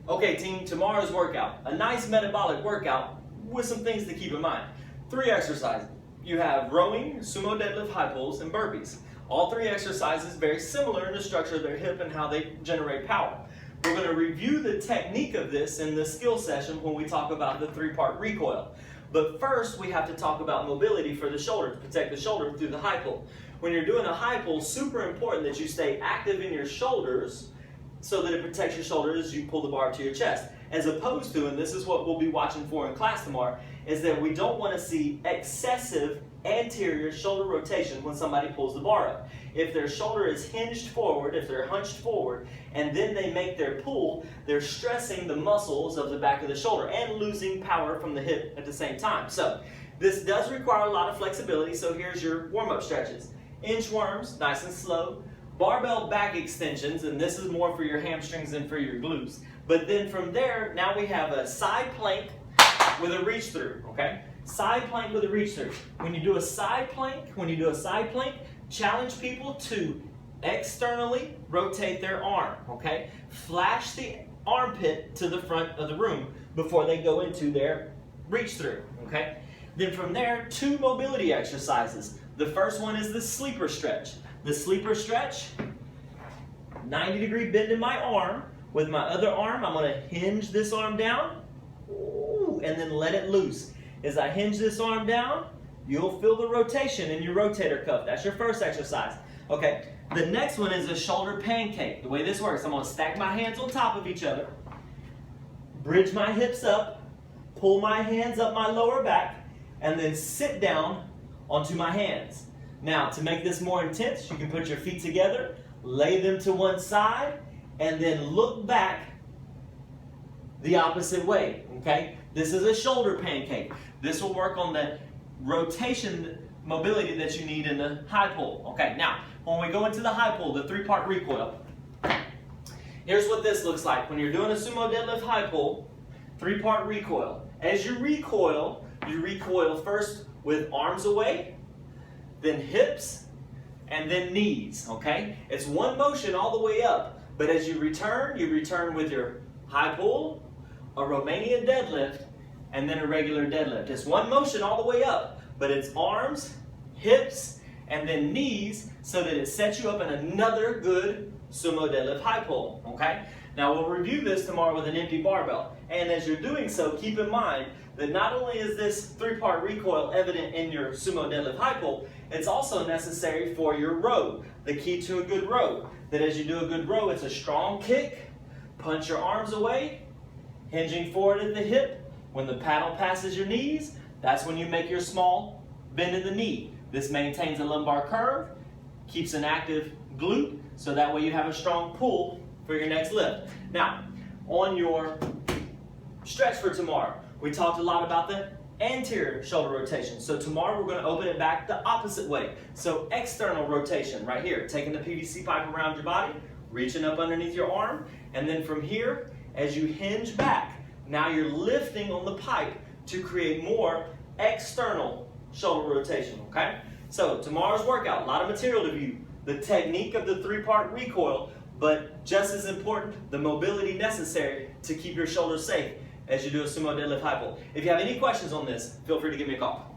Okay team, tomorrow's workout, a nice metabolic workout with some things to keep in mind. 3 exercises. You have rowing, sumo deadlift, high pulls, and burpees. All 3 exercises very similar in the structure of their hip and how they generate power. We're going to review the technique of this in the skill session when we talk about the 3-part recoil. But first we have to talk about mobility for the shoulder, to protect the shoulder through the high pull. When you're doing a high pull, super important that you stay active in your shoulders so that it protects your shoulders as you pull the bar to your chest. As opposed to, and this is what we'll be watching for in class tomorrow, is that we don't want to see excessive anterior shoulder rotation when somebody pulls the bar up. If their shoulder is hinged forward, if they're hunched forward, and then they make their pull, they're stressing the muscles of the back of the shoulder and losing power from the hip at the same time. So this does require a lot of flexibility, so here's your warm-up stretches. Inchworms, nice and slow. Barbell back extensions, and this is more for your hamstrings than for your glutes. But then from there, now we have a side plank with a reach through, okay? Side plank with a reach through. When you do a side plank, challenge people to externally rotate their arm, okay? Flash the armpit to the front of the room before they go into their reach through, okay? Then from there, 2 mobility exercises. The first one is the sleeper stretch. The sleeper stretch, 90-degree bend in my arm. With my other arm, I'm going to hinge this arm down, and then let it loose. As I hinge this arm down, you'll feel the rotation in your rotator cuff. That's your first exercise. Okay, the next one is a shoulder pancake. The way this works, I'm going to stack my hands on top of each other, bridge my hips up, pull my hands up my lower back, and then sit down onto my hands. Now, to make this more intense, you can put your feet together, lay them to one side, and then look back the opposite way, okay? This is a shoulder pancake. This will work on the rotation mobility that you need in the high pull. Okay, now, when we go into the high pull, the 3-part recoil, here's what this looks like. When you're doing a sumo deadlift high pull, 3-part recoil. As you recoil first with arms away, then hips, and then knees, okay? It's one motion all the way up, but as you return with your high pull, a Romanian deadlift, and then a regular deadlift. It's one motion all the way up, but it's arms, hips, and then knees so that it sets you up in another good sumo deadlift high pull, okay? Now we'll review this tomorrow with an empty barbell. And as you're doing so, keep in mind that not only is this 3-part recoil evident in your sumo deadlift high pull, it's also necessary for your row. The key to a good row, that as you do a good row, it's a strong kick, punch your arms away, hinging forward at the hip. When the paddle passes your knees, that's when you make your small bend in the knee. This maintains a lumbar curve, keeps an active glute, so that way you have a strong pull for your next lift. Now, on your stretch for tomorrow, we talked a lot about the anterior shoulder rotation. So tomorrow we're going to open it back the opposite way. So external rotation right here, taking the PVC pipe around your body, reaching up underneath your arm, and then from here, as you hinge back, now you're lifting on the pipe to create more external shoulder rotation, okay? So tomorrow's workout, a lot of material to view. The technique of the 3-part recoil, but just as important, the mobility necessary to keep your shoulders safe as you do a sumo deadlift high pull. If you have any questions on this, feel free to give me a call.